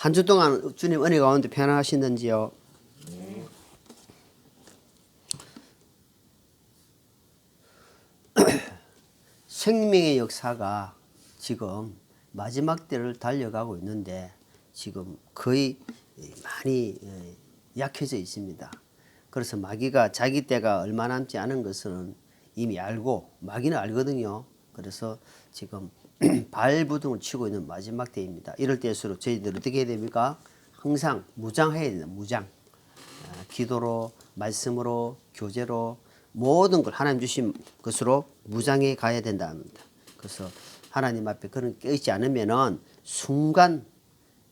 한 주 동안 주님 은혜 가운데 편안하시는지요? 생명의 역사가 지금 마지막 때를 달려가고 있는데 지금 거의 많이 약해져 있습니다. 그래서 마귀가 자기 때가 얼마 남지 않은 것은 이미 알고, 마귀는 알거든요. 그래서 지금 발부둥을 치고 있는 마지막 때입니다. 이럴 때일수록 저희들 어떻게 해야 됩니까? 항상 무장해야 됩니다. 무장. 기도로, 말씀으로, 교제로 모든 걸 하나님 주신 것으로 무장해 가야 된다 합니다. 그래서 하나님 앞에 그런 게 있지 않으면은 순간,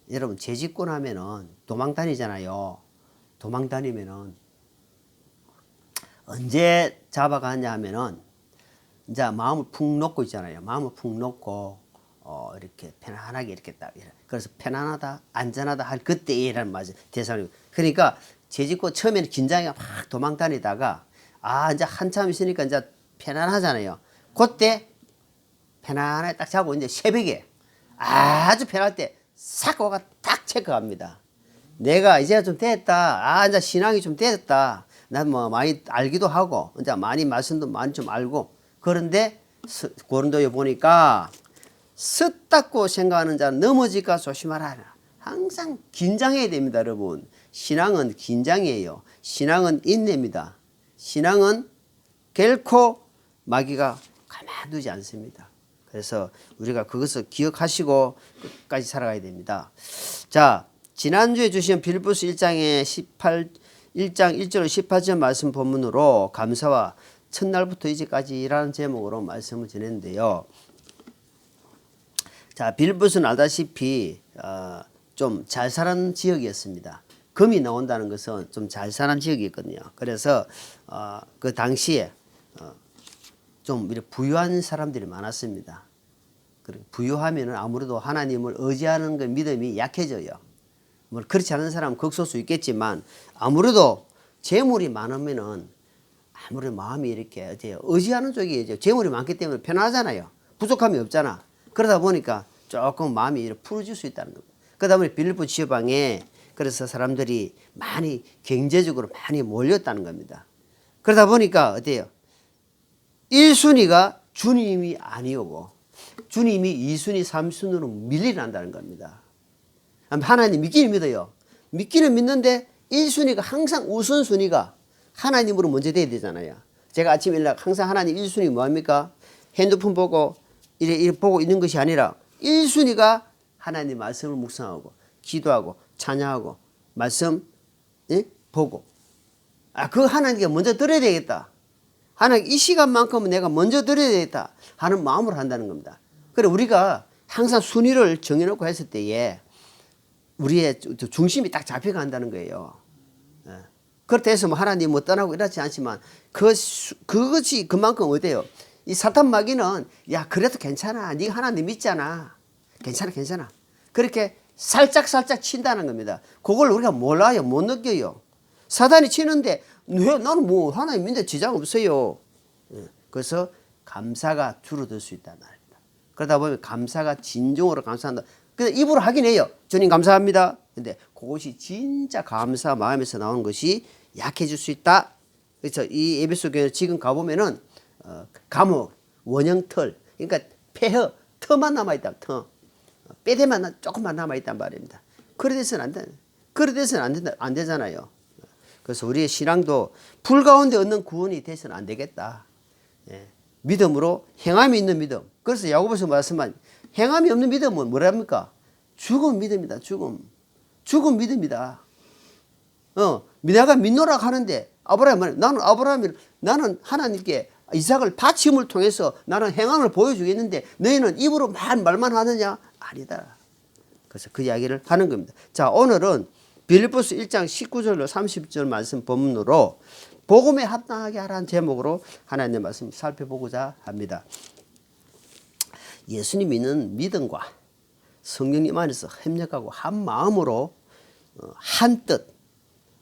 여러분 죄짓고 나면은 도망 다니잖아요. 도망 다니면은 언제 잡아가냐 하면은 이제 마음을 푹 놓고 있잖아요. 마음을 푹 놓고 이렇게 편안하게 이렇게 딱 그래서 편안하다, 안전하다 할 그때라는 말이 대상이고. 그러니까 죄짓고 처음에는 긴장이 막 도망 다니다가 이제 한참 있으니까 이제 편안하잖아요. 그때 편안하게 딱 자고 이제 새벽에 아주 편할 때 싹 와가 딱 체크합니다. 내가 이제 좀 됐다. 이제 신앙이 좀 됐다. 난 뭐 많이 알기도 하고 이제 많이 말씀도 많이 좀 알고. 그런데 고린도에 보니까 쓱닦고 생각하는 자는 넘어질까 조심하라. 항상 긴장해야 됩니다, 여러분. 신앙은 긴장이에요. 신앙은 인내입니다. 신앙은 결코 마귀가 가만두지 않습니다. 그래서 우리가 그것을 기억하시고 끝까지 살아가야 됩니다. 자, 지난주에 주신 빌립보서 1장 1절 18절 말씀 본문으로 감사와 첫날부터 이제까지라는 제목으로 말씀을 전했는데요. 자, 빌립보서는 알다시피 좀 잘 사는 지역이었습니다. 금이 나온다는 것은 좀 잘 사는 지역이었거든요. 그래서 그 당시에 좀 이렇게 부유한 사람들이 많았습니다. 부유하면은 아무래도 하나님을 의지하는 그 믿음이 약해져요. 뭐 그렇지 않은 사람은 극소수 있겠지만 아무래도 재물이 많으면은 아무래도 마음이 이렇게 의지하는 쪽이 이제 재물이 많기 때문에 편하잖아요. 부족함이 없잖아. 그러다 보니까 조금 마음이 이렇게 풀어질 수 있다는 겁니다. 그러다 보니 빌립보 지방에 그래서 사람들이 많이 경제적으로 많이 몰렸다는 겁니다. 그러다 보니까 어때요? 1순위가 주님이 아니오고 주님이 2순위, 3순위로 밀려난다는 겁니다. 하나님 믿기는 믿어요. 믿기는 믿는데 1순위가 항상 우선순위가 하나님으로 먼저 돼야 되잖아요. 제가 아침에 일어나 항상 하나님 1순위 뭐합니까? 핸드폰 보고 이래 보고 있는 것이 아니라 1순위가 하나님 말씀을 묵상하고 기도하고 찬양하고 말씀 보고 그 하나님께 먼저 들어야 되겠다. 하나님 이 시간만큼은 내가 먼저 들어야 되겠다 하는 마음으로 한다는 겁니다. 그래 우리가 항상 순위를 정해놓고 했을 때에 우리의 중심이 딱 잡혀간다는 거예요. 그렇다 해서 뭐 하나님 뭐 떠나고 이러지 않지만 그것이 그만큼 어때요? 이 사탄 마귀는 야 그래도 괜찮아. 네가 하나님 믿잖아. 괜찮아. 그렇게 살짝 친다는 겁니다. 그걸 우리가 몰라요. 못 느껴요. 사단이 치는데 왜 나는 뭐 하나님 믿는데 지장 없어요. 그래서 감사가 줄어들 수 있단 말입니다. 그러다 보면 감사가 진정으로 감사한다. 근데 입으로 하긴 해요. 주님 감사합니다. 근데 그것이 진짜 감사 마음에서 나오는 것이 약해질 수 있다. 그래서 이 에베소 교회 지금 가보면은 감옥, 원형털, 그러니까 폐허, 터만 남아있다. 터. 뼈대만 조금만 남아있단 말입니다. 그래서는 안 돼. 그래서는 안 되잖아요. 그래서 우리의 신앙도 불 가운데 얻는 구원이 돼서는 안 되겠다. 믿음으로 행함이 있는 믿음. 그래서 야고보서 말씀한 행함이 없는 믿음은 뭐랍니까? 죽은 믿음이다. 죽은 믿음이다. 내가 믿노라 하는데 나는 하나님께 이삭을 바침을 통해서 나는 행함을 보여주겠는데 너희는 입으로 말만 하느냐? 아니다. 그래서 그 이야기를 하는 겁니다. 자, 오늘은 빌립보서 1장 19절로 30절 말씀 본문으로 복음에 합당하게 하라는 제목으로 하나님의 말씀 살펴보고자 합니다. 예수님 믿는 믿음과 성령님 안에서 협력하고 한 마음으로 한 뜻,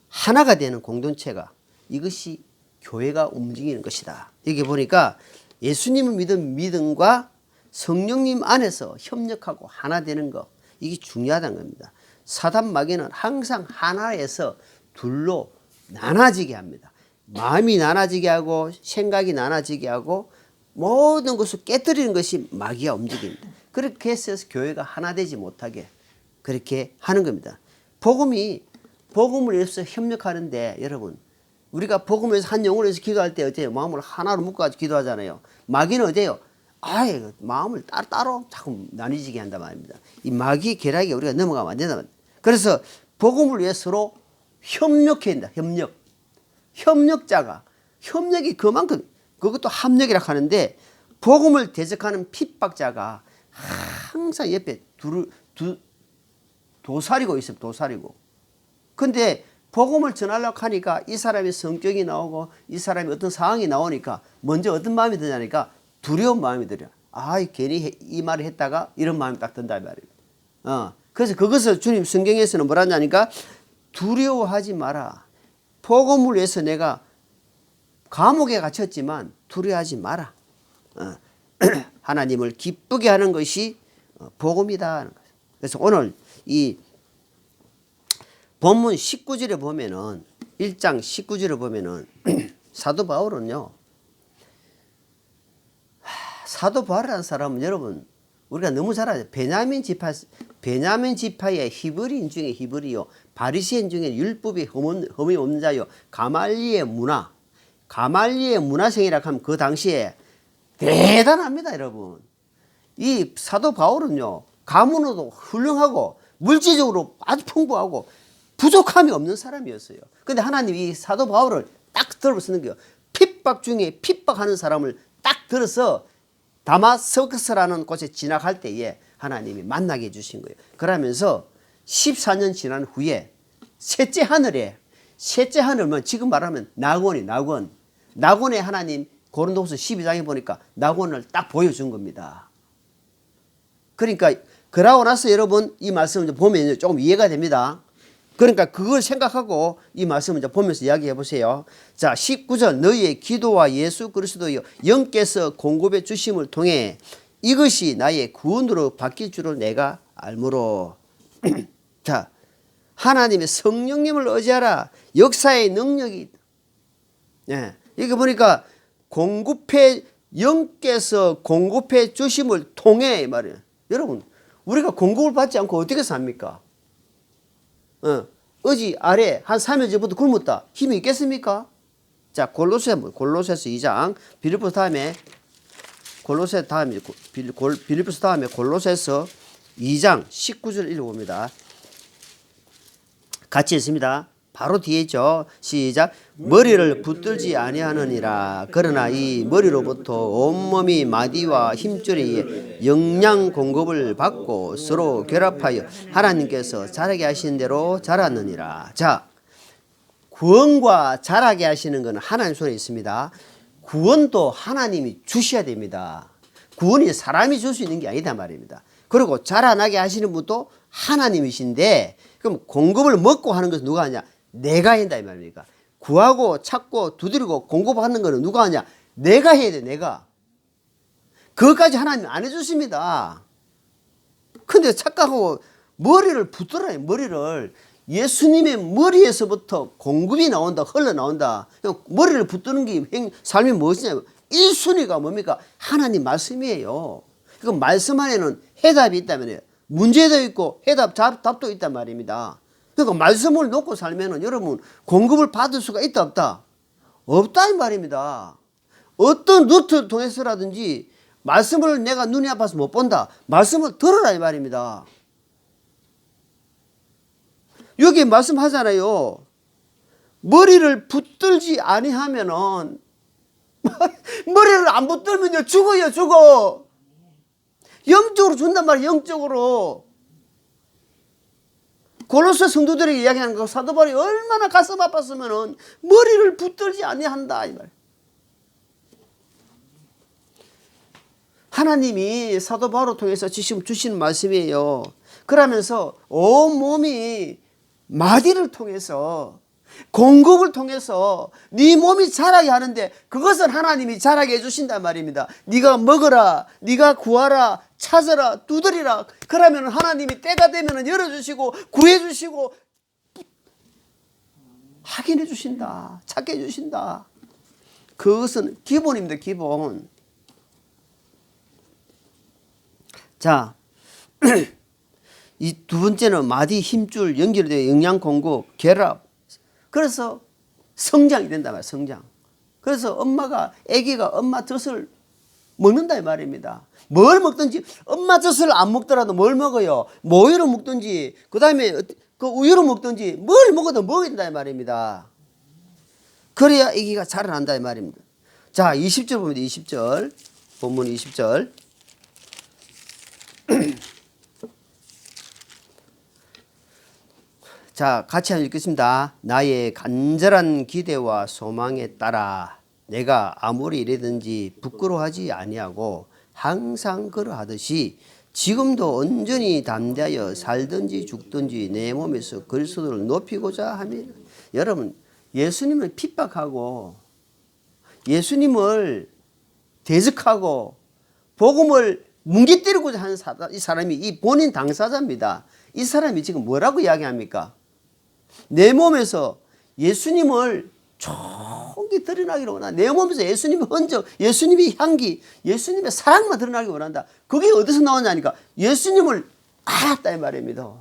하나가 되는 공동체가 이것이 교회가 움직이는 것이다. 여기 보니까 예수님을 믿은 믿음과 성령님 안에서 협력하고 하나 되는 것 이게 중요하다는 겁니다. 사단 마귀는 항상 하나에서 둘로 나눠지게 합니다. 마음이 나눠지게 하고 생각이 나눠지게 하고 모든 것을 깨뜨리는 것이 마귀가 움직입니다. 그렇게 해서 교회가 하나 되지 못하게 그렇게 하는 겁니다. 복음을 위해서 협력하는데 여러분 우리가 복음을 위해서 한 영혼을 위해서 기도할 때 어때요? 마음을 하나로 묶어가지고 기도하잖아요. 마귀는 어때요? 아예 마음을 따로 자꾸 나뉘지게 한단 말입니다. 이 마귀 계략에 우리가 넘어가면 안 된단 말입니다. 그래서 복음을 위해 서로 협력해야 된다. 협력자가 협력이 그만큼 그것도 합력이라고 하는데 복음을 대적하는 핍박자가 항상 옆에 도사리고 있어요. 도사리고. 근데 복음을 전하려고 하니까 이 사람의 성격이 나오고 이 사람이 어떤 상황이 나오니까 먼저 어떤 마음이 드냐니까 두려운 마음이 들어요. 괜히 이 말을 했다가 이런 마음이 딱 든다 말이에요. 그래서 그것을 주님 성경에서는 뭐라 하냐니까 두려워하지 마라. 복음을 위해서 내가 감옥에 갇혔지만 두려워하지 마라. 하나님을 기쁘게 하는 것이 복음이다. 그래서 오늘 이 본문 19절에 보면은 1장 19절에 보면은 사도 바울은요. 사도 바울이라는 사람은 여러분 우리가 너무 잘 알아요. 베냐민 지파의 히브리인 중에 히브리요. 바리새인 중에 율법에 흠이 없는 자요. 가말리의 문화생이라고 하면 그 당시에 대단합니다, 여러분. 이 사도 바울은요. 가문으로도 훌륭하고 물질적으로 아주 풍부하고 부족함이 없는 사람이었어요. 근데 하나님이 이 사도 바울을 딱 들어 쓰는 거예요. 핍박 중에 핍박하는 사람을 딱 들어서 다마스커스라는 곳에 지나갈 때에 하나님이 만나게 해주신 거예요. 그러면서 14년 지난 후에 셋째 하늘은 지금 말하면 낙원에 하나님 고린도후서 12장에 보니까 낙원을 딱 보여준 겁니다. 그러니까 그러고 나서 여러분 이 말씀을 보면 조금 이해가 됩니다. 그러니까 그걸 생각하고 이 말씀을 이제 보면서 이야기해 보세요. 자, 19절 너희의 기도와 예수 그리스도여 영께서 공급해 주심을 통해 이것이 나의 구원으로 바뀔 줄을 내가 알므로. 자, 하나님의 성령님을 의지하라. 역사의 능력이. 예, 이거 보니까 영께서 공급해 주심을 통해 말이에요. 여러분, 우리가 공급을 받지 않고 어떻게 삽니까? 어지 아래 한 3일 전부터 굶었다. 힘이 있겠습니까? 자, 골로새서 2장, 빌립보서 다음에 골로새서 2장 19절 읽어봅니다. 같이 읽습니다. 바로 뒤에 있죠. 시작. 머리를 붙들지 아니하느니라. 그러나 이 머리로부터 온몸이 마디와 힘줄에 의해 영양 공급을 받고 서로 결합하여 하나님께서 자라게 하신 대로 자랐느니라. 자, 구원과 자라게 하시는 것은 하나님 손에 있습니다. 구원도 하나님이 주셔야 됩니다. 구원이 사람이 줄 수 있는 게 아니다 말입니다. 그리고 자라나게 하시는 분도 하나님이신데 그럼 공급을 먹고 하는 것은 누가 하냐? 내가 한다 이 말입니까? 구하고 찾고 두드리고 공급하는 거는 누가 하냐? 내가 해야 돼. 내가. 그것까지 하나님 안 해주십니다. 근데 착각하고 머리를 붙들어요. 머리를. 예수님의 머리에서부터 공급이 나온다. 흘러나온다. 머리를 붙드는 게 삶이 무엇이냐? 1순위가 뭡니까? 하나님 말씀이에요. 그 말씀 안에는 해답이 있다면요. 문제도 있고 답도 있단 말입니다. 그러니까 말씀을 놓고 살면은 여러분 공급을 받을 수가 있다 없다? 없다 이 말입니다. 어떤 루트를 통해서라든지 말씀을 내가 눈이 아파서 못 본다. 말씀을 들으라 이 말입니다. 여기 말씀하잖아요. 머리를 붙들지 아니하면은 머리를 안 붙들면요 죽어요. 죽어. 영적으로 준단 말이에요. 영적으로. 골로새 성도들에게 이야기하는 거 사도 바울이 얼마나 가슴 아팠으면은 머리를 붙들지 아니한다 이 말. 하나님이 사도 바울을 통해서 주신 말씀이에요. 그러면서 온 몸이 마디를 통해서 공급을 통해서 네 몸이 자라게 하는데 그것은 하나님이 자라게 해주신단 말입니다. 네가 먹어라, 네가 구하라, 찾아라, 두드리라. 그러면 하나님이 때가 되면 열어주시고 구해주시고 확인해 주신다, 찾게 해주신다. 그것은 기본입니다. 기본. 자, 이 두 번째는 마디, 힘줄, 연결되어 영양 공급, 결합. 그래서 성장이 된단 말이에요. 성장. 그래서 엄마가 아기가 엄마 젖을 먹는다 이 말입니다. 뭘 먹든지 엄마 젖을 안 먹더라도 뭘 먹어요. 모유로 먹든지 그다음에 그 우유로 먹든지 뭘 먹어도 먹어야 된다 이 말입니다. 그래야 아기가 자라난다 이 말입니다. 자, 20절 보면 20절. 본문 20절. 자, 같이 한번 읽겠습니다. 나의 간절한 기대와 소망에 따라 내가 아무리 이래든지 부끄러워하지 아니하고 항상 그러하듯이 지금도 온전히 담대하여 살든지 죽든지 내 몸에서 그리스도를 높이고자 합니다. 여러분, 예수님을 핍박하고 예수님을 대적하고 복음을 뭉개뜨리고자 하는 이 사람이 이 본인 당사자입니다. 이 사람이 지금 뭐라고 이야기합니까? 내 몸에서 예수님을 총히 드러나기를 원한다. 내 몸에서 예수님의 흔적, 예수님의 향기, 예수님의 사랑만 드러나기 원한다. 그게 어디서 나오냐니까 예수님을 알았다 이 말입니다.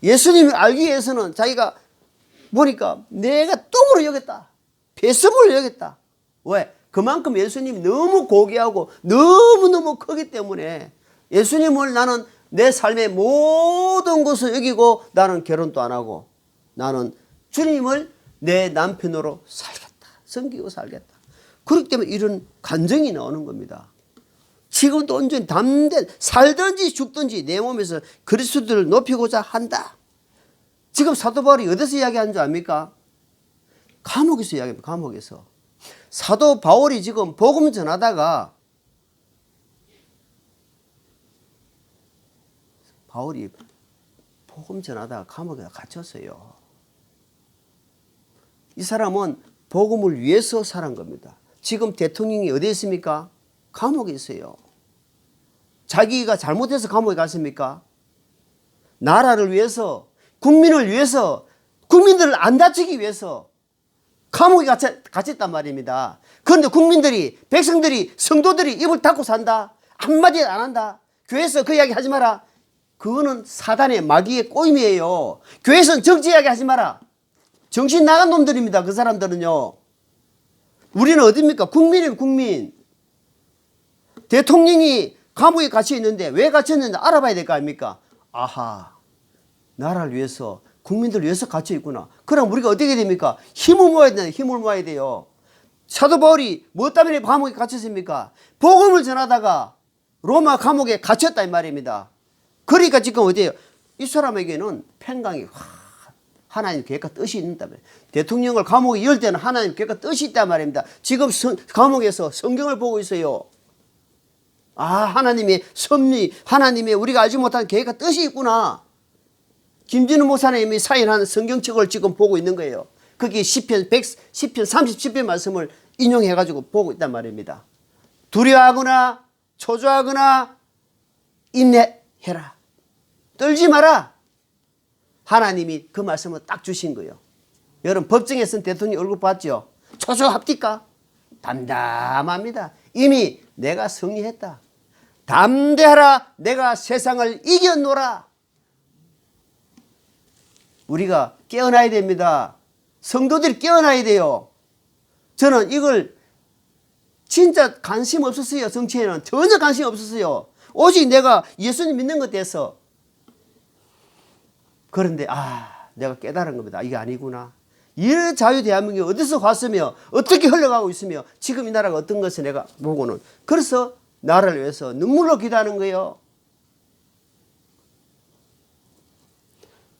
예수님을 알기 위해서는 자기가 보니까 내가 똥으로 여겼다. 폐수물로 여겼다. 왜? 그만큼 예수님이 너무 고귀하고 너무너무 크기 때문에 예수님을 나는 내 삶의 모든 것을 여기고 나는 결혼도 안 하고 나는 주님을 내 남편으로 살겠다. 섬기고 살겠다. 그렇기 때문에 이런 감정이 나오는 겁니다. 지금도 온전히 담대 살든지 죽든지 내 몸에서 그리스도를 높이고자 한다. 지금 사도 바울이 어디서 이야기하는 줄 압니까? 감옥에서 이야기합니다. 감옥에서. 사도 바울이 지금 복음 전하다가 바울이 복음 전하다가 감옥에 갇혔어요. 이 사람은 복음을 위해서 살은 겁니다. 지금 대통령이 어디에 있습니까? 감옥에 있어요. 자기가 잘못해서 감옥에 갔습니까? 나라를 위해서, 국민을 위해서, 국민들을 안 다치기 위해서 감옥에 갇혔단 말입니다. 그런데 국민들이, 백성들이, 성도들이 입을 닫고 산다. 한마디 안 한다. 교회에서 그 이야기 하지 마라. 그거는 사단의 마귀의 꼬임이에요. 교회에서는 정치 이야기 하지 마라. 정신 나간 놈들입니다. 그 사람들은요. 우리는 어디입니까? 국민이에요. 국민. 대통령이 감옥에 갇혀 있는데 왜 갇혔는지 알아봐야 될 거 아닙니까? 아하, 나라를 위해서 국민들을 위해서 갇혀 있구나. 그럼 우리가 어떻게 됩니까? 힘을 모아야 되나? 힘을 모아야 돼요. 사도 바울이 뭐 때문에 감옥에 갇혔습니까? 복음을 전하다가 로마 감옥에 갇혔다 이 말입니다. 그러니까 지금 어디에요? 이 사람에게는 평강이 하나님 계획과 뜻이 있다 말이에요. 대통령을 감옥에 열 때는 하나님 계획과 뜻이 있단 말입니다. 지금 감옥에서 성경을 보고 있어요. 아, 하나님의 섭리, 하나님의 우리가 알지 못한 계획과 뜻이 있구나. 김진우 목사님이 사인한 성경책을 지금 보고 있는 거예요. 거기 시편 37편 말씀을 인용해가지고 보고 있단 말입니다. 두려워하거나 초조하거나 인내해라. 떨지 마라. 하나님이 그 말씀을 딱 주신 거예요. 여러분 법정에 쓴 대통령 얼굴 봤죠? 초조합니까? 담담합니다. 이미 내가 승리했다. 담대하라. 내가 세상을 이겨노라. 우리가 깨어나야 됩니다. 성도들이 깨어나야 돼요. 저는 이걸 진짜 관심 없었어요. 정치에는 전혀 관심 없었어요. 오직 내가 예수님 믿는 것 돼서. 그런데 내가 깨달은 겁니다. 이게 아니구나. 이 자유 대한민국이 어디서 왔으며 어떻게 흘러가고 있으며 지금 이 나라가 어떤 것을 내가 보고는 그래서 나라를 위해서 눈물로 기도하는 거예요.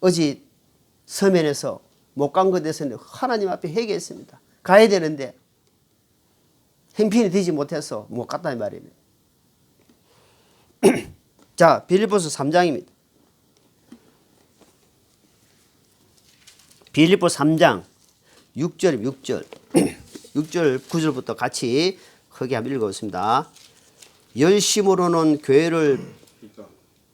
어제 서면에서 못 간 것에 대해서는 하나님 앞에 회개했습니다. 가야 되는데 행편이 되지 못해서 못 갔다 이 말입니다. 자, 빌립보서 3장입니다. 빌립보 3장 6절 6절 6절 9절부터 같이 크게 한번 읽어보겠습니다. 열심으로는 교회를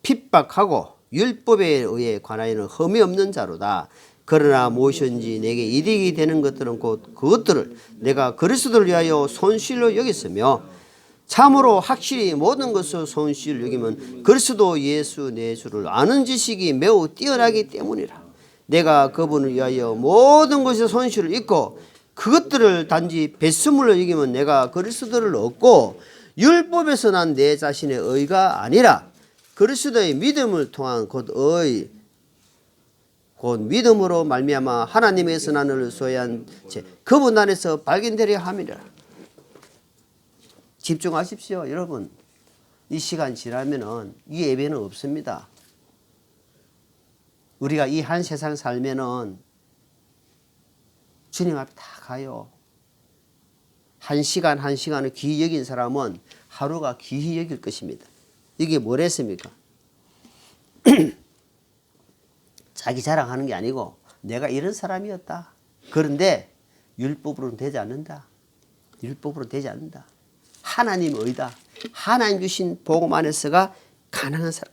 핍박하고 율법에 의해 관하여는 흠이 없는 자로다. 그러나 무엇인지 내게 이득이 되는 것들은 곧 그것들을 내가 그리스도를 위하여 손실로 여겼으며 참으로 확실히 모든 것을 손실을 여기면 그리스도 예수 내 주를 아는 지식이 매우 뛰어나기 때문이라. 내가 그분을 위하여 모든 것의 손실을 잊고 그것들을 단지 배수물로 여기면 내가 그리스도를 얻고 율법에서 난 내 자신의 의가 아니라 그리스도의 믿음을 통한 곧 의 곧 믿음으로 말미암아 하나님에서 나를 소유한 채 그분 안에서 발견되려 함이라. 집중하십시오. 여러분, 이 시간 지나면은 이 예배는 없습니다. 우리가 이 한 세상 살면은 주님 앞에 다 가요. 한 시간 한 시간을 귀히 여긴 사람은 하루가 귀히 여길 것입니다. 이게 뭐랬습니까? 자기 자랑하는 게 아니고 내가 이런 사람이었다. 그런데 율법으로는 되지 않는다. 율법으로 되지 않는다. 하나님의 의다. 하나님 주신 복음 안에서가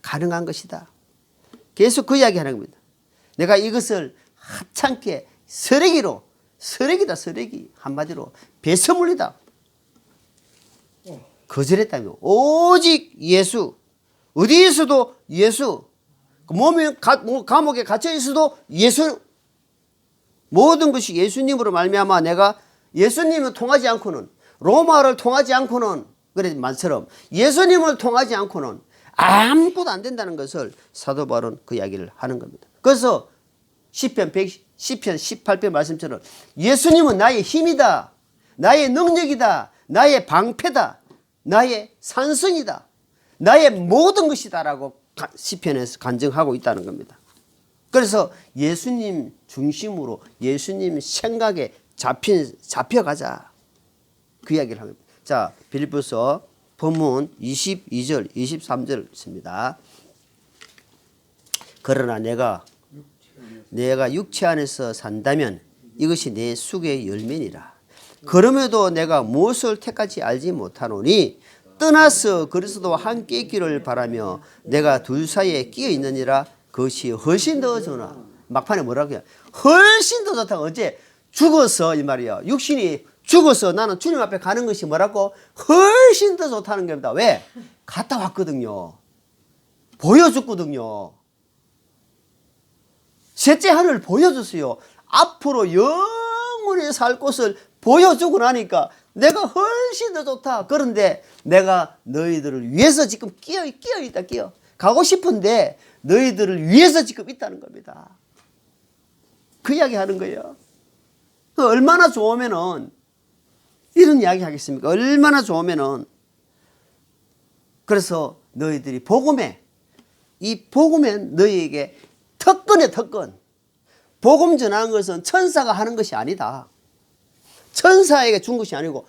가능한 것이다. 계속 그 이야기 하는 겁니다. 내가 이것을 합창케 쓰레기다 쓰레기. 한마디로 배설물이다. 거절했다며. 오직 예수. 어디에서도 예수. 몸이 감옥에 갇혀 있어도 예수. 모든 것이 예수님으로 말미암아 내가 예수님을 통하지 않고는 로마를 통하지 않고는 그래 말처럼 예수님을 통하지 않고는 아무것도 안 된다는 것을 사도 바울은 그 이야기를 하는 겁니다. 그래서 시편 18편 말씀처럼 예수님은 나의 힘이다. 나의 능력이다. 나의 방패다. 나의 산성이다. 나의 모든 것이다라고 시편에서 간증하고 있다는 겁니다. 그래서 예수님 중심으로 예수님 생각에 잡혀가자. 그 이야기를 합니다. 자, 빌립보서 본문 22절, 23절 있습니다. 그러나 내가 육체 안에서 산다면 이것이 내 숙의 열매니라. 그럼에도 내가 무엇을 택할지 알지 못하노니 떠나서 그리스도와 함께 있기를 바라며 내가 둘 사이에 끼어 있느니라. 그것이 훨씬 더 좋으나. 막판에 뭐라고 해요? 훨씬 더 좋다고. 어째 죽어서 이 말이야. 육신이 죽어서 나는 주님 앞에 가는 것이 뭐라고? 훨씬 더 좋다는 겁니다. 왜? 갔다 왔거든요. 보여줬거든요. 셋째 하늘을 보여줬어요. 앞으로 영원히 살 곳을 보여주고 나니까 내가 훨씬 더 좋다. 그런데 내가 너희들을 위해서 지금 끼어 있다. 가고 싶은데 너희들을 위해서 지금 있다는 겁니다. 그 이야기 하는 거예요. 얼마나 좋으면은 이런 이야기 하겠습니까? 얼마나 좋으면은. 그래서 너희들이 이 복음에 너희에게 특권. 복음 전하는 것은 천사가 하는 것이 아니다. 천사에게 준 것이 아니고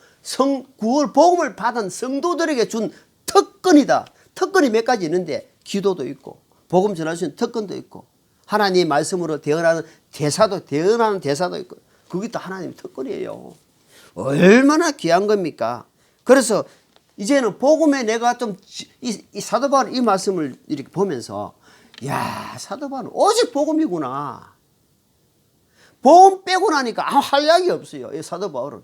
구원 복음을 받은 성도들에게 준 특권이다. 특권이 몇 가지 있는데 기도도 있고 복음 전할 수 있는 특권도 있고 하나님 말씀으로 대언하는 대사도 있고 그게 또 하나님의 특권이에요. 얼마나 귀한 겁니까? 그래서 이제는 복음에 내가 좀 이 사도 바울 이 말씀을 이렇게 보면서 야, 사도 바울은 오직 복음이구나. 복음 빼고 나니까 아무 할 이야기 없어요. 이 사도 바울은.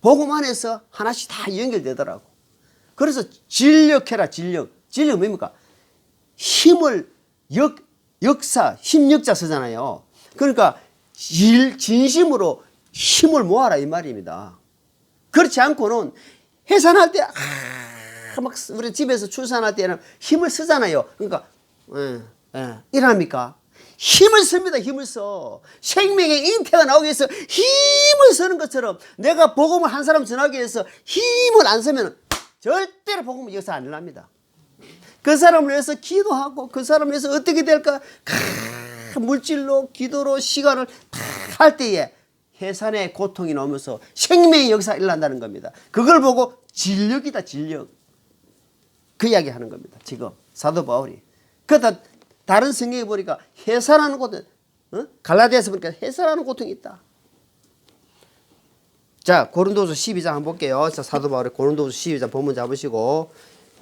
복음 안에서 하나씩 다 연결되더라고. 그래서 진력해라, 진력. 진력 뭡니까? 힘을, 힘역자 쓰잖아요. 그러니까 진심으로 힘을 모아라 이 말입니다. 그렇지 않고는 해산할 때, 막 우리 집에서 출산할 때는 힘을 쓰잖아요. 그러니까, 일합니까? 힘을 씁니다. 힘을 써. 생명의 잉태가 나오기 위해서 힘을 쓰는 것처럼 내가 복음을 한 사람 전하기 위해서 힘을 안 쓰면 절대로 복음은 역사 안 일어납니다. 그 사람을 위해서 기도하고 그 사람을 위해서 어떻게 될까? 물질로 기도로 시간을 다 할 때에 해산의 고통이 나오면서 생명의 역사가 일어난다는 겁니다. 그걸 보고 진력이다, 진력. 그 이야기 하는 겁니다. 지금 사도 바울이. 그러다 다른 성경에 보니까 해산하는 고통, 갈라디아서 보니까 해산하는 고통이 있다. 자, 고린도서 12장 한번 볼게요. 자, 사도 바울의 고린도서 12장 본문 잡으시고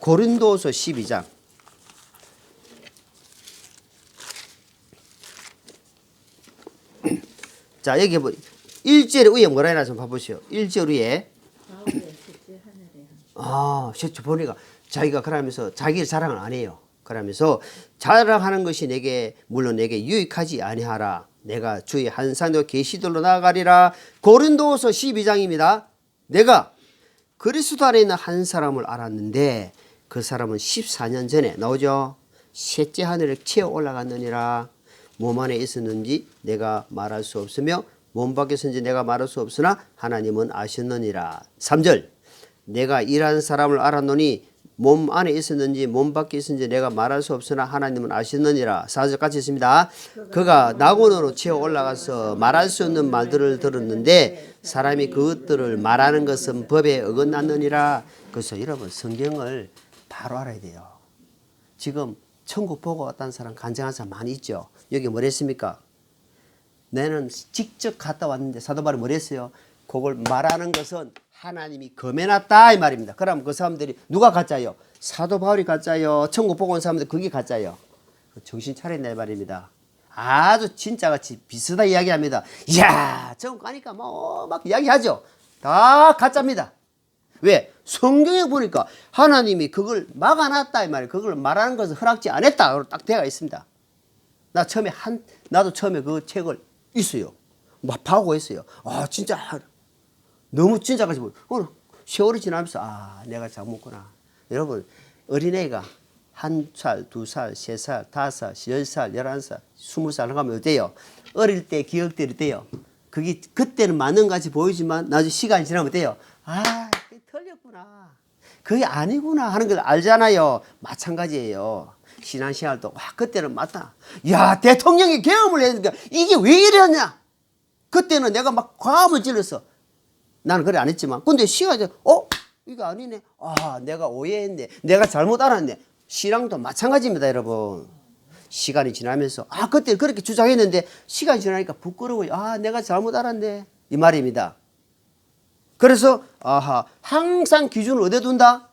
고린도서 12장. 자, 여기 뭐 1절 위에 뭐라 해놨으면 봐보시오. 1절 위에 셋째 보니까 자기가 그러면서 자기를 자랑을 안 해요. 그러면서 자랑하는 것이 내게 물론 내게 유익하지 아니하라. 내가 주의 한 산도 계시들로 나아가리라. 고린도서 12장입니다. 내가 그리스도 안에 있는 한 사람을 알았는데 그 사람은 14년 전에 나오죠. 셋째 하늘에 치어 올라갔느니라. 몸 안에 있었는지 내가 말할 수 없으며 몸 밖에 있었는지 내가 말할 수 없으나 하나님은 아셨느니라. 3절 내가 일하는 사람을 알았노니 몸 안에 있었는지 몸 밖에 있었는지 내가 말할 수 없으나 하나님은 아셨느니라. 4절 같이 있습니다. 그가 낙원으로 치어 올라가서 말할 수 없는 말들을 들었는데 사람이 그것들을 말하는 것은 법에 어긋났느니라. 그래서 여러분 성경을 바로 알아야 돼요. 지금 천국 보고 왔다는 사람 간증한 사람 많이 있죠. 여기 뭐랬습니까? 나는 직접 갔다 왔는데 사도 바울이 뭐랬어요? 그걸 말하는 것은 하나님이 검해놨다 이 말입니다. 그럼 그 사람들이 누가 가짜요? 사도 바울이 가짜요? 천국 보고 온 사람들 그게 가짜요? 정신 차렸네 말입니다. 아주 진짜같이 비슷하게 이야기합니다. 이야 천국 가니까 뭐 막 이야기하죠. 다 가짜입니다. 왜? 성경에 보니까 하나님이 그걸 막아놨다 이 말이에요. 그걸 말하는 것을 허락지 않았다 딱 되어 있습니다. 나도 처음에 그 책을 있어요. 막 파고 했어요. 아 진짜 너무 진짜같이 보여. 세월이 지나면서 내가 잘못구나. 여러분 어린애가 1살, 2살, 3살, 5살, 10살, 11살, 20살 하면 어때요? 어릴 때 기억들이 돼요. 그게 그때는 맞는 것 같이 보이지만 나중에 시간이 지나면 어때요? 그게 틀렸구나. 그게 아니구나 하는 걸 알잖아요. 마찬가지예요. 신앙생활도 그때는 맞다. 야 대통령이 계엄을 했으니까 이게 왜 이랬냐? 그때는 내가 막 과음을 질렀어. 나는 그래 안 했지만 근데 시간이 이거 아니네. 내가 오해했네. 내가 잘못 알았네. 신앙도 마찬가지입니다 여러분. 시간이 지나면서 그때 그렇게 주장했는데 시간이 지나니까 부끄러워요. 내가 잘못 알았네 이 말입니다. 그래서 항상 기준을 어디에 둔다?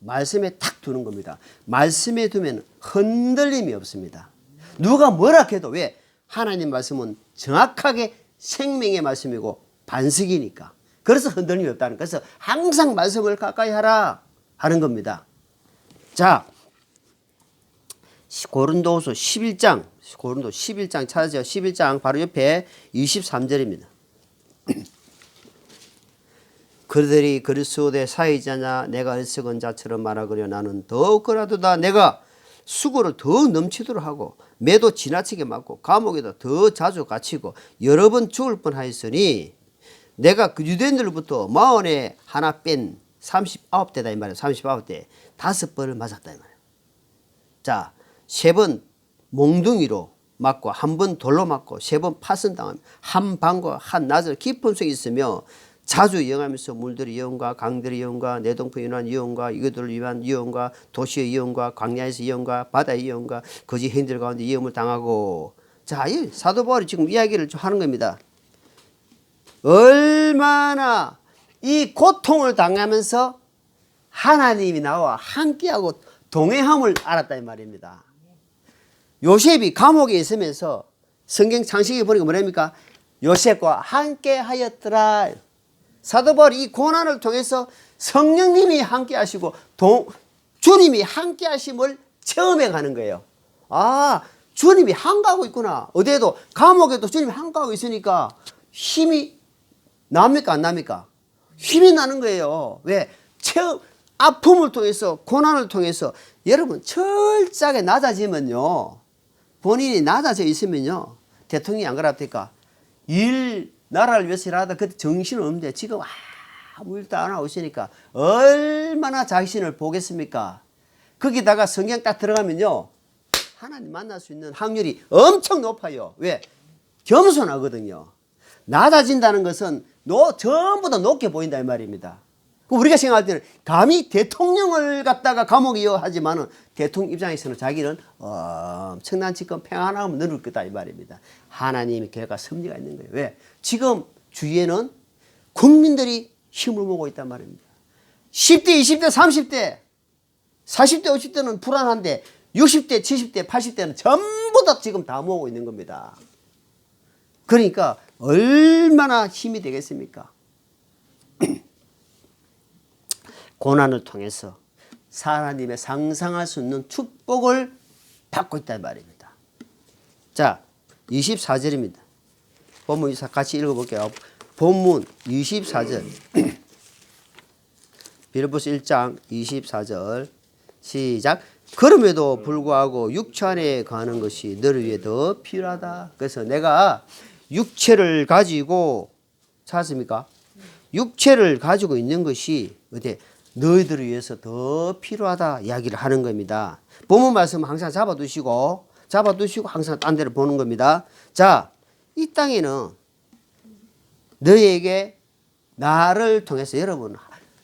말씀에 탁 두는 겁니다. 말씀에 두면 흔들림이 없습니다. 누가 뭐라 해도 왜? 하나님 말씀은 정확하게 생명의 말씀이고 반석이니까. 그래서 흔들림이 없다는 거예요. 그래서 항상 말씀을 가까이 하라 하는 겁니다. 자, 고린도서 11장 찾으세요. 11장 바로 옆에 23절입니다. 그들이 그리스도의 사이자냐 내가 어리석은 자처럼 말하거려 나는 더욱 그라도다. 내가 수고를 더 넘치도록 하고 매도 지나치게 맞고 감옥에도 더 자주 갇히고 여러 번 죽을 뻔하였으니 내가 그 유대인들로부터 마흔에 하나 뺀 39대다 이 말이에요. 39대 5번을 맞았다 이 말이에요. 자, 3번 몽둥이로 맞고 1번 돌로 맞고 3번 파선당하며 한 밤과 한 낮을 깊은 속에 있으며 자주 이용하면서 물들의 이용과 강들의 이용과 내동풍 인한 이용과 이것들을 위한 이용과 도시의 이용과 광야에서 이용과 바다의 이용과 거짓 행들 가운데 이용을 당하고 자, 이 사도 바울이 지금 이야기를 좀 하는 겁니다. 얼마나 이 고통을 당하면서 하나님이 나와 함께하고 동행함을 알았다 이 말입니다. 요셉이 감옥에 있으면서 성경 창세기에 보니까 뭐랍니까? 요셉과 함께 하였더라. 사도 바울이 이 고난을 통해서 성령님이 함께 하시고 주님이 함께 하심을 체험해 가는 거예요. 주님이 함께하고 있구나. 어디에도 감옥에도 주님이 함께하고 있으니까 힘이 납니까 안 납니까? 힘이 나는 거예요. 왜? 아픔을 통해서 고난을 통해서 여러분 철저하게 낮아지면요. 본인이 낮아져 있으면요. 대통령이 안 그럽니까? 나라를 위해서 일하다 그때 정신은 없는데 지금 아무 일도 안 하고 있으니까 얼마나 자신을 보겠습니까? 거기다가 성경 딱 들어가면요. 하나님 만날 수 있는 확률이 엄청 높아요. 왜? 겸손하거든요. 낮아진다는 것은 전부 다 높게 보인다 이 말입니다. 우리가 생각할 때는 감히 대통령을 갖다가 감옥에 하지만은 대통령 입장에서는 자기는 엄청난 지금 평안함을 누릴 거다 이 말입니다. 하나님의 계획과 섭리가 있는 거예요. 왜? 지금 주위에는 국민들이 힘을 모으고 있단 말입니다. 10대, 20대, 30대, 40대, 50대는 불안한데 60대, 70대, 80대는 전부 다 지금 다 모으고 있는 겁니다. 그러니까 얼마나 힘이 되겠습니까? 고난을 통해서 하나님의 상상할 수 없는 축복을 받고 있다는 말입니다. 자, 24절입니다. 본문 같이 읽어볼게요. 본문 24절. 빌립보서 1장 24절 시작. 그럼에도 불구하고 육체 안에 가는 것이 너를 위해 더 필요하다. 그래서 내가 육체를 가지고 찾습니까? 육체를 가지고 있는 것이 어때? 너희들을 위해서 더 필요하다 이야기를 하는 겁니다. 본문 말씀 항상 잡아두시고 항상 딴 데를 보는 겁니다. 자, 이 땅에는 너희에게 나를 통해서 여러분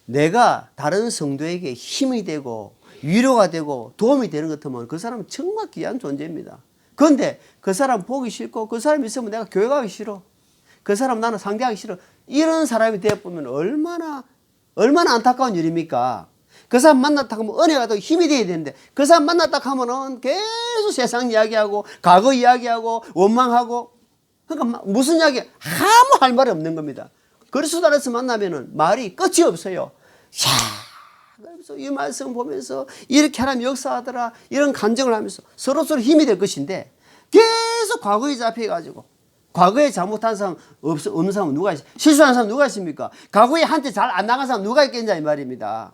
내가 다른 성도에게 힘이 되고 위로가 되고 도움이 되는 것 같으면 그 사람은 정말 귀한 존재입니다. 그런데 그 사람 보기 싫고 그 사람이 있으면 내가 교회 가기 싫어. 그 사람 나는 상대하기 싫어. 이런 사람이 되어보면 얼마나 안타까운 일입니까? 그 사람 만났다 하면 은혜가 더 힘이 돼야 되는데 그 사람 만났다 하면은 계속 세상 이야기하고 과거 이야기하고 원망하고 그러니까 무슨 이야기 아무 할 말이 없는 겁니다. 그리스도 안에서 만나면은 말이 끝이 없어요. 그래서 이 말씀 보면서 이렇게 하나님 역사하더라 이런 감정을 하면서 서로서로 힘이 될 것인데 계속 과거에 잡혀가지고 과거에 잘못한 사람 없는 사람은 누가 있어요? 실수한 사람 누가 있습니까? 과거에 한테 잘 안 나간 사람 누가 있겠냐 이 말입니다.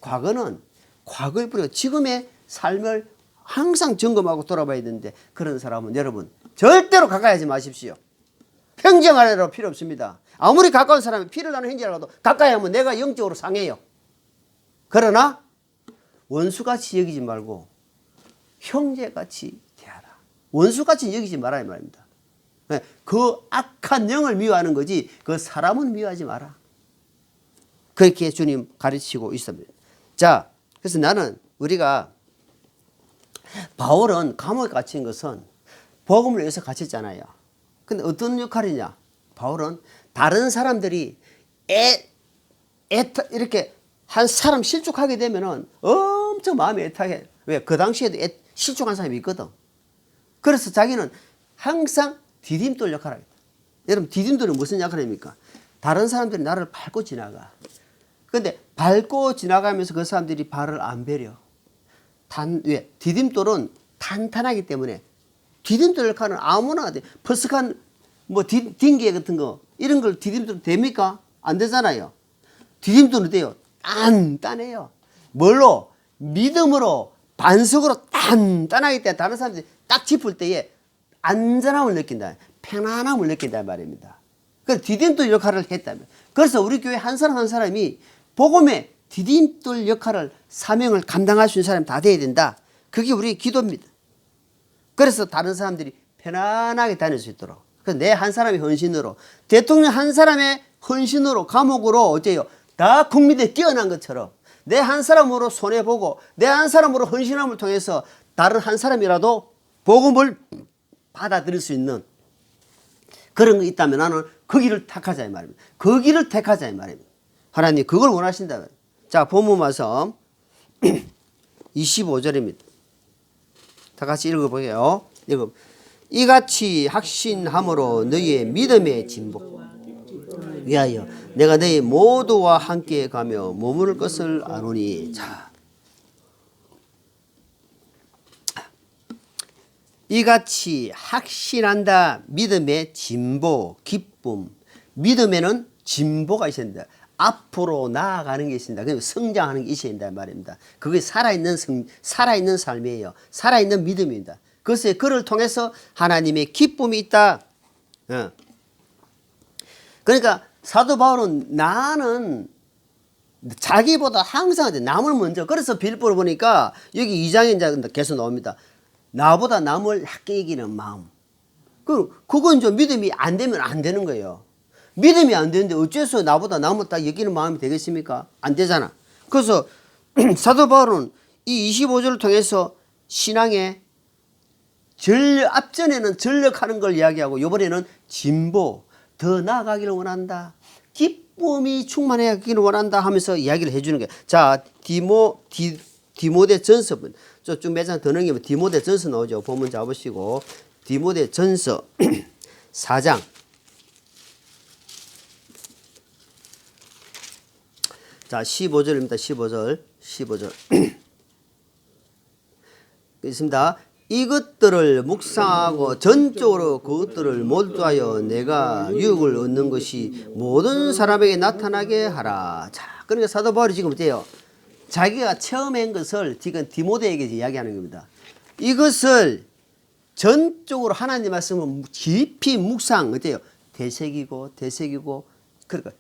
과거는 과거에 뿌리고 지금의 삶을 항상 점검하고 돌아봐야 되는데 그런 사람은 여러분 절대로 가까이 하지 마십시오. 형제간에도 필요 없습니다. 아무리 가까운 사람이 피를 나는 형제라도 가까이 하면 내가 영적으로 상해요. 그러나 원수같이 여기지 말고 형제같이 대하라. 원수같이 여기지 말아야 말입니다. 그 악한 영을 미워하는 거지 그 사람은 미워하지 마라. 그렇게 주님 가르치고 있습니다. 자, 그래서 우리가 바울은 감옥에 갇힌 것은 복음을 위해서 갇혔잖아요. 근데 어떤 역할이냐? 바울은 다른 사람들이 이렇게 한 사람 실족하게 되면은 엄청 마음이 애타해. 왜? 그 당시에도 실족한 사람이 있거든. 그래서 자기는 항상 디딤돌 역할을 하겠다. 여러분, 디딤돌은 무슨 역할입니까? 다른 사람들이 나를 밟고 지나가. 근데 밟고 지나가면서 그 사람들이 발을 안 베려. 왜? 디딤돌은 탄탄하기 때문에 디딤돌 역할은 아무나 돼. 퍼스한 딩게 같은 거 이런 걸 디딤돌 됩니까? 안 되잖아요. 디딤돌은 돼요. 단단해요. 뭘로? 믿음으로 반석으로 단단하기 때문에 다른 사람들이 딱 짚을 때에 안전함을 느낀다. 편안함을 느낀단 말입니다. 그래서 디딤돌 역할을 했다면. 그래서 우리 교회 한 사람 한 사람이 복음의 디딤돌 역할을 사명을 감당할 수 있는 사람이 다 돼야 된다. 그게 우리의 기도입니다. 그래서 다른 사람들이 편안하게 다닐 수 있도록. 그래서 내 한 사람의 헌신으로 대통령 한 사람의 헌신으로 감옥으로 어째요? 다 국민들이 뛰어난 것처럼 내 한 사람으로 손해보고 내 한 사람으로 헌신함을 통해서 다른 한 사람이라도 복음을 받아들일 수 있는 그런 거 있다면 나는 그 길을 택하자 이 말입니다. 그 길을 택하자 이 말입니다. 하나님 그걸 원하신다면. 자, 본문 말씀 25절입니다. 다 같이 읽어보게요. 이같이 확신함으로 너희의 믿음의 진보 위하여 내가 너희 모두와 함께 가며 머무를 것을 아노니. 자, 이같이 확신한다. 믿음의 진보, 기쁨. 믿음에는 진보가 있어야 된다. 앞으로 나아가는 게 있습니다. 그리고 성장하는 게 있어야 된다는 말입니다. 그게 살아있는 삶이에요. 살아있는 믿음입니다. 그를 통해서 하나님의 기쁨이 있다. 그러니까 사도 바울은 나는 자기보다 항상 남을 먼저. 그래서 빌립보를 보니까 여기 2장에 이제 계속 나옵니다. 나보다 남을 낮게 여기는 마음. 그건 좀 믿음이 안 되면 안 되는 거예요. 믿음이 안 되는데 어째서 나보다 남을 딱 여기는 마음이 되겠습니까? 안 되잖아. 그래서 사도 바울은 이 25절을 통해서 신앙의 앞전에는 전력하는 걸 이야기하고 이번에는 진보, 더 나아가기를 원한다. 기쁨이 충만하기를 원한다 하면서 이야기를 해주는 거예요. 자, 디모데 전서, 쭉 몇 장 더 넘기면 디모데 전서 나오죠. 본문 잡으시고, 디모데 전서 4장. 자, 15절입니다. 15절. 있습니다. 이것들을 묵상하고 전적으로 그것들을 몰두하여 내가 유익을 얻는 것이 모든 사람에게 나타나게 하라. 자, 그러니까 사도 바울이 지금 어때요? 자기가 체험한 것을 지금 디모데에게 이야기하는 겁니다. 이것을 전적으로 하나님 말씀을 깊이 묵상, 어때요? 되새기고, 그러니까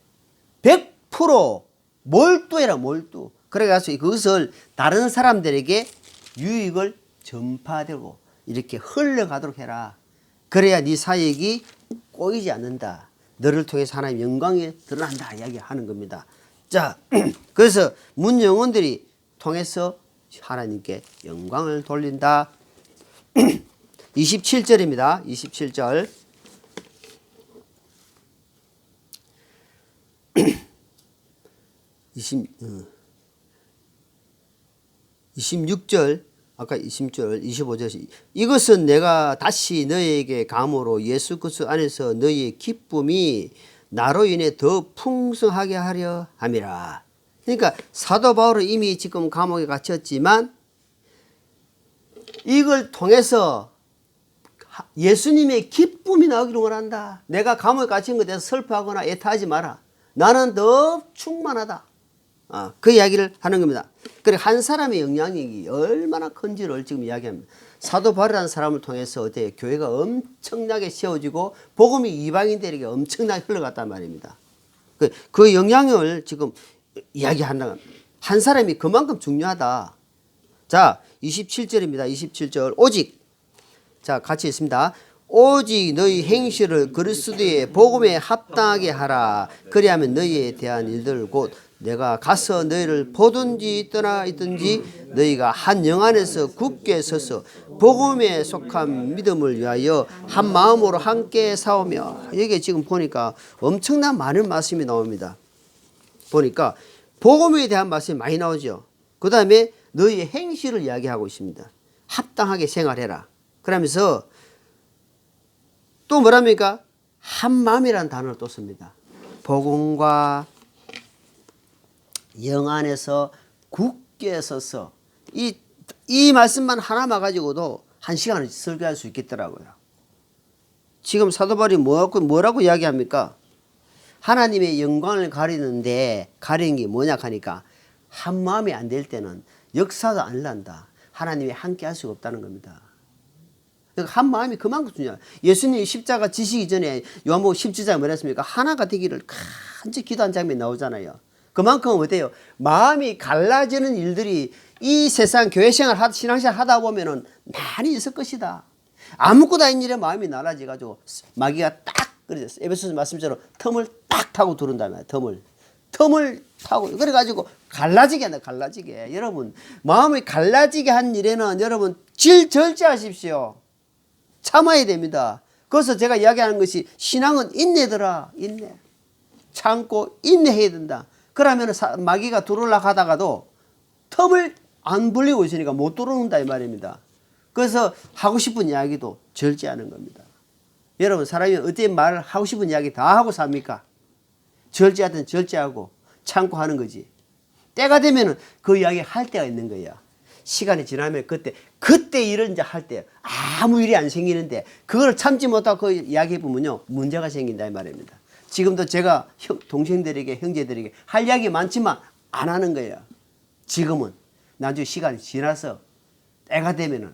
100% 몰두해라, 몰두. 그래가지고 그것을 다른 사람들에게 유익을 전파되고 이렇게 흘러가도록 해라. 그래야 네 사역이 꼬이지 않는다. 너를 통해서 하나님의 영광이 드러난다 이야기하는 겁니다. 자, 그래서 문영혼들이 통해서 하나님께 영광을 돌린다. 27절입니다. 27절. 26절, 아까 20절, 25절. 이것은 내가 다시 너희에게 감으로 예수 그리스도 안에서 너희의 기쁨이 나로 인해 더 풍성하게 하려 함이라. 그러니까 사도 바울은 이미 지금 감옥에 갇혔지만 이걸 통해서 예수님의 기쁨이 나오기를 원한다. 내가 감옥에 갇힌 것에 대해서 슬퍼하거나 애타하지 마라. 나는 더 충만하다. 그 이야기를 하는 겁니다. 그리고 한 사람의 영향력이 얼마나 큰지를 지금 이야기합니다. 사도 바울이라는 사람을 통해서 어때요? 교회가 엄청나게 세워지고 복음이 이방인들에게 엄청나게 흘러갔단 말입니다. 그 영향을 지금 이야기한다. 한 사람이 그만큼 중요하다. 자, 27절입니다. 27절. 오직, 자, 같이 있습니다. 오직 너희 행실을 그리스도의 복음에 합당하게 하라. 그리하면 너희에 대한 일들 곧 내가 가서 너희를 보든지 떠나 있든지 너희가 한 영 안에서 굳게 서서 복음에 속한 믿음을 위하여 한 마음으로 함께 싸우며. 여기 지금 보니까 엄청난 많은 말씀이 나옵니다. 보니까 복음에 대한 말씀이 많이 나오죠. 그 다음에 너희의 행실을 이야기하고 있습니다. 합당하게 생활해라. 그러면서 또 뭐랍니까? 한 마음이라는 단어를 또 씁니다. 복음과 영 안에서 굳게 서서 이 말씀만 하나만 가지고도 한 시간을 설교할 수 있겠더라고요. 지금 사도 바울이 뭐라고 이야기합니까? 하나님의 영광을 가리는데 가리는 게 뭐냐 하니까 한 마음이 안 될 때는 역사도 안 일난다. 하나님이 함께 할 수가 없다는 겁니다. 그러니까 한 마음이 그만큼 중요해요. 예수님이 십자가 지시기 전에 요한복음 17장에 뭐라 했습니까? 하나가 되기를 간절히 기도한 장면이 나오잖아요. 그만큼 어때요? 마음이 갈라지는 일들이 이 세상 교회 생활, 신앙생활 하다 보면은 많이 있을 것이다. 아무것도 아닌 일에 마음이 날아져가지고 마귀가 딱, 에베소서 말씀처럼 틈을 딱 타고 들어온다면 틈을 타고, 그래가지고 갈라지게 한다, 갈라지게. 여러분, 마음이 갈라지게 한 일에는 여러분, 절제하십시오. 참아야 됩니다. 그래서 제가 이야기하는 것이 신앙은 인내더라, 인내. 참고 인내해야 된다. 그러면 마귀가 들어오려고 하다가도 틈을 안 벌리고 있으니까 못 들어온다 이 말입니다. 그래서 하고 싶은 이야기도 절제하는 겁니다. 여러분, 사람이 어떤 말을 하고 싶은 이야기 다 하고 삽니까? 절제하든 절제하고 참고 하는 거지. 때가 되면은 그 이야기 할 때가 있는 거야. 시간이 지나면 그때 일을 이제 할 때 아무 일이 안 생기는데 그걸 참지 못하고 그 이야기 해보면요, 문제가 생긴다 이 말입니다. 지금도 제가 동생들에게, 형제들에게 할 이야기 많지만 안 하는 거예요. 지금은 나중에 시간이 지나서 때가 되면은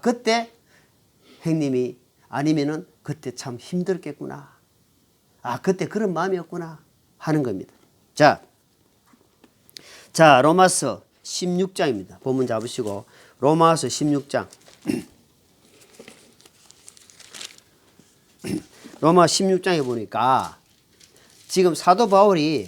그때 형님이 아니면은 그때 참 힘들겠구나. 그때 그런 마음이었구나 하는 겁니다. 자, 로마서 16장입니다. 본문 잡으시고 로마서 16장. 로마 16장에 보니까 지금 사도 바울이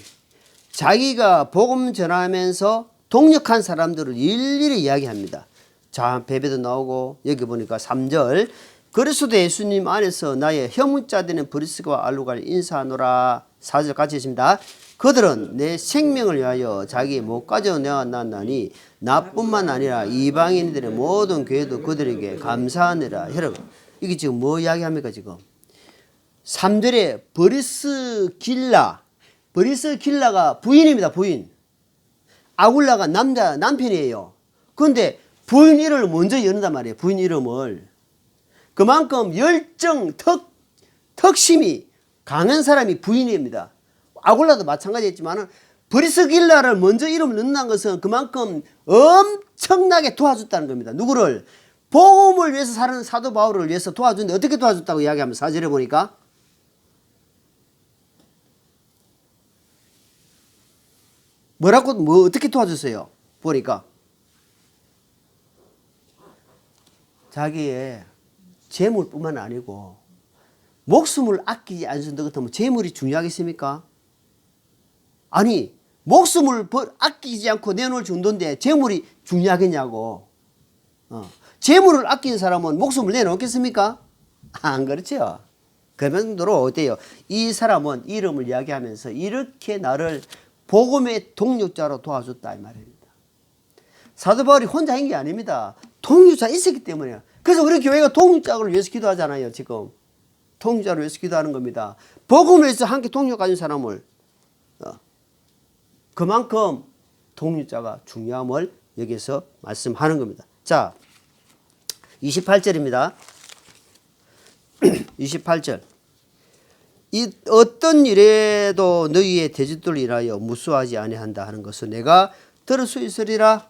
자기가 복음 전하면서 동역한 사람들을 일일이 이야기합니다. 자, 베베도 나오고 여기 보니까 3절 그리스도 예수님 안에서 나의 혐오자 되는 브리스가와 알루가를 인사하노라. 4절 같이 있습니다. 그들은 내 생명을 위하여 자기 목까지 내어놨나니 나뿐만 아니라 이방인들의 모든 교회도 그들에게 감사하느라. 여러분 이게 지금 뭐 이야기합니까 지금? 3절에 브리스길라가 부인입니다. 부인. 아굴라가 남편이에요. 그런데 부인 이름을 먼저 여는단 말이에요. 부인 이름을. 그만큼 열정, 턱심이 강한 사람이 부인입니다. 아굴라도 마찬가지였지만 브리스길라를 먼저 이름을 넣는다는 것은 그만큼 엄청나게 도와줬다는 겁니다. 누구를? 복음을 위해서 사는 사도 바울을 위해서 도와줬는데 어떻게 도와줬다고 이야기하면 4절에 보니까 어떻게 도와줬어요? 보니까 자기의 재물뿐만 아니고 목숨을 아끼지 않는다 그렇다면 재물이 중요하겠습니까? 아니 목숨을 아끼지 않고 내놓을 정도인데 재물이 중요하겠냐고. 재물을 아끼는 사람은 목숨을 내놓겠습니까? 안 그렇죠. 그 정도로 어때요? 이 사람은 이름을 이야기하면서 이렇게 나를 복음의 동력자로 도와줬다 이 말입니다. 사도 바울이 혼자 한 게 아닙니다. 동력자 있었기 때문에요. 그래서 우리 교회가 동력자를 위해서 기도하잖아요. 지금 동력자를 위해서 기도하는 겁니다. 복음을 위해서 함께 동력 가진 사람을 그만큼 동력자가 중요함을 여기서 말씀하는 겁니다. 자 28절입니다. 28절 이 어떤 일에도 너희의 대적들을 인하여 무수하지 아니한다 하는 것을 내가 들을 수 있으리라.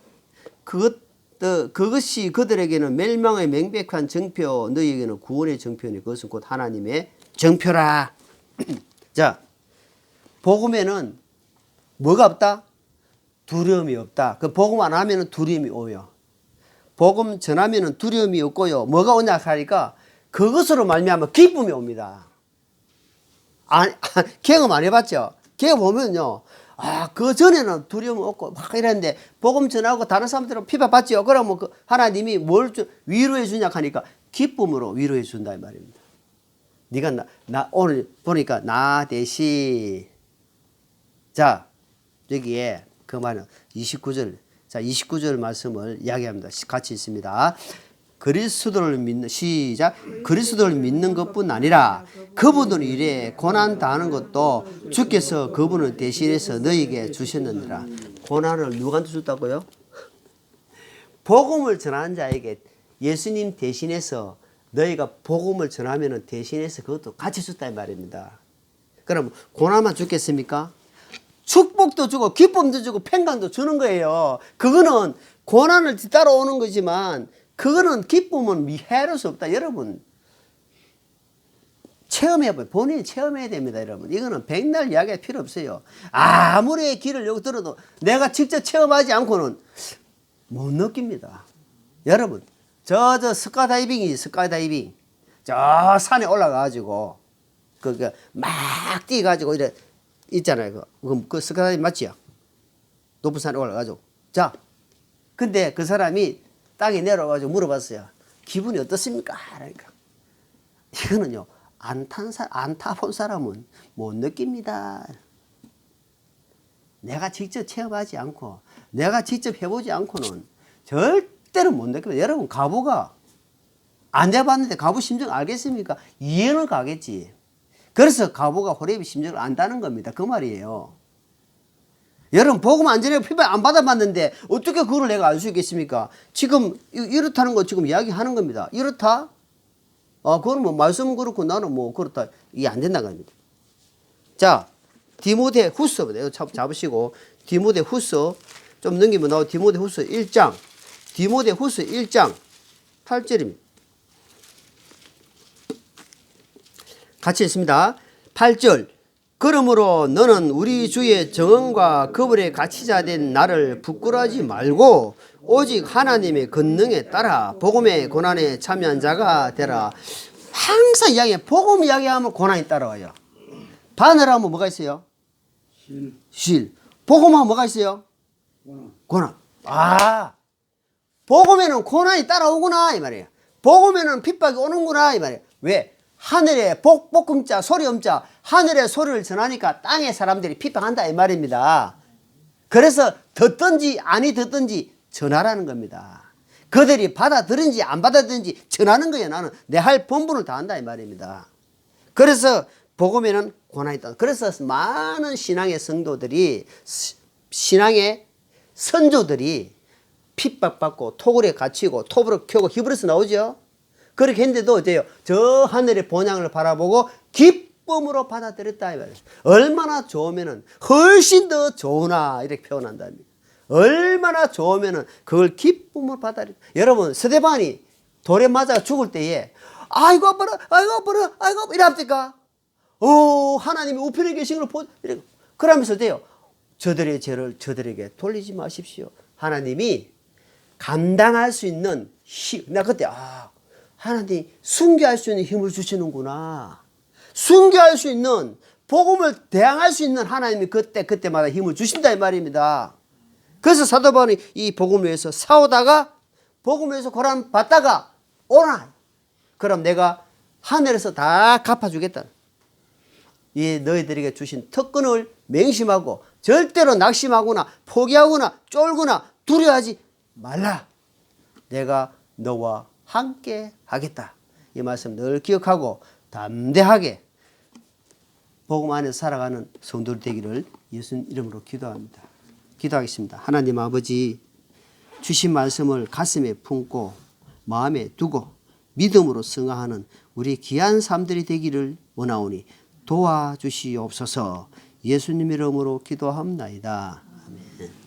그것이 그들에게는 멸망의 명백한 정표, 너희에게는 구원의 정표니 그것은 곧 하나님의 정표라. 자, 복음에는 뭐가 없다? 두려움이 없다. 그 복음 안 하면은 두려움이 오요. 복음 전하면은 두려움이 없고요. 뭐가 오냐 하니까 그것으로 말미암아 기쁨이 옵니다. 경험 안 해봤죠? 경험 보면요. 그 전에는 두려움 없고 막 이랬는데 복음 전하고 다른 사람들은 피박받죠. 그러면 하나님이 뭘 위로해 주냐 하니까 기쁨으로 위로해 준다 이 말입니다. 네가 나 오늘 보니까 나 대신 자 여기에 그 말은 29절 자 29절 말씀을 이야기합니다. 같이 있습니다. 그리스도를 믿는 시작 그리스도를 믿는 것뿐 아니라 그분을 이래 고난 당하는 것도 주께서 그분을 대신해서 너희에게 주셨느니라. 고난을 누구한테 줬다고요? 복음을 전하는 자에게 예수님 대신해서 너희가 복음을 전하면 대신해서 그것도 같이 줬다 이 말입니다. 그럼 고난만 주겠습니까? 축복도 주고 기쁨도 주고 평강도 주는 거예요. 그거는 고난을 뒤따라오는 거지만 그거는 기쁨은 미해할 수 없다. 여러분 체험해봐요. 본인이 체험해야 됩니다. 여러분 이거는 백날 이야기할 필요 없어요. 아무리 길을 여기 들어도 내가 직접 체험하지 않고는 못 느낍니다. 여러분 저 스카이다이빙 저 산에 올라가가지고 막 뛰어가지고 이래 있잖아요. 그 스카이다이빙 맞지요? 높은 산에 올라가가지고 자 근데 그 사람이 땅에 내려가지고 물어봤어요. 기분이 어떻습니까? 그러니까 이거는요 안 타본 사람은 못 느낍니다. 내가 직접 체험하지 않고 내가 직접 해보지 않고는 절대로 못 느낍니다. 여러분 가부가 안 해봤는데 가부 심정 알겠습니까? 이해는 가겠지. 그래서 가부가 호레비 심정을 안다는 겁니다. 그 말이에요. 여러분 복음 안 전하고 피박 안 받아봤는데 어떻게 그걸 내가 알 수 있겠습니까? 지금 이렇다는 거 지금 이야기하는 겁니다. 이렇다? 그건 뭐 말씀은 그렇고 나는 뭐 그렇다. 이게 안 된다는 겁니다. 자 디모데 후서 이거 잡으시고 디모데 후서 좀 넘기면 나오 디모데 후서 1장 디모데 후서 1장 8절입니다. 같이 있습니다. 8절 그러므로 너는 우리 주의 정언과 그분의 가치자 된 나를 부끄러워하지 말고 오직 하나님의 권능에 따라 복음의 고난에 참여한 자가 되라. 항상 이야기해. 복음 이야기하면 고난이 따라와요. 바늘하면 뭐가 있어요? 실. 복음하면 뭐가 있어요? 고난. 복음에는 고난이 따라오구나 이 말이에요. 복음에는 핍박이 오는구나 이 말이에요. 왜? 하늘에 복음자 소리음자 하늘의 소리를 전하니까 땅의 사람들이 핍박한다 이 말입니다. 그래서 듣든지 아니 듣든지 전하라는 겁니다. 그들이 받아들인지 안 받아들인지 전하는 거예요. 나는 내 할 본분을 다한다 이 말입니다. 그래서 복음에는 고난이 있다. 그래서 많은 신앙의 성도들이 신앙의 선조들이 핍박받고 토굴에 갇히고 톱으로 켜고 히브리서 나오죠. 그렇게 했는데도 어때요? 저 하늘의 본향을 바라보고 기쁨으로 받아들였다 이 말이에요. 얼마나 좋으면은 훨씬 더 좋으나 이렇게 표현한답니다. 얼마나 좋으면은 그걸 기쁨으로 받아들였다. 여러분 스데반이 돌에 맞아 죽을 때에 아이고 아파라 아이고 아파라 아이고 이랍니까? 하나님이 우편에 계신 걸 이래 그러면서 돼요. 저들의 죄를 저들에게 돌리지 마십시오. 하나님이 감당할 수 있는 힘. 나 그때 하나님 순교할 수 있는 힘을 주시는구나. 순교할 수 있는 복음을 대항할 수 있는 하나님이 그때마다 힘을 주신다 이 말입니다. 그래서 사도 바울이 이 복음을 위해서 싸우다가 복음을 위해서 고난 받다가 오라. 그럼 내가 하늘에서 다 갚아주겠다. 이 너희들에게 주신 특권을 맹심하고 절대로 낙심하거나 포기하거나 쫄거나 두려워하지 말라. 내가 너와 함께 하겠다. 이 말씀 늘 기억하고 담대하게 복음 안에서 살아가는 성도들 되기를 예수님 이름으로 기도합니다. 기도하겠습니다. 하나님 아버지 주신 말씀을 가슴에 품고 마음에 두고 믿음으로 승화하는 우리 귀한 삶들이 되기를 원하오니 도와주시옵소서. 예수님 이름으로 기도합나이다. 아멘.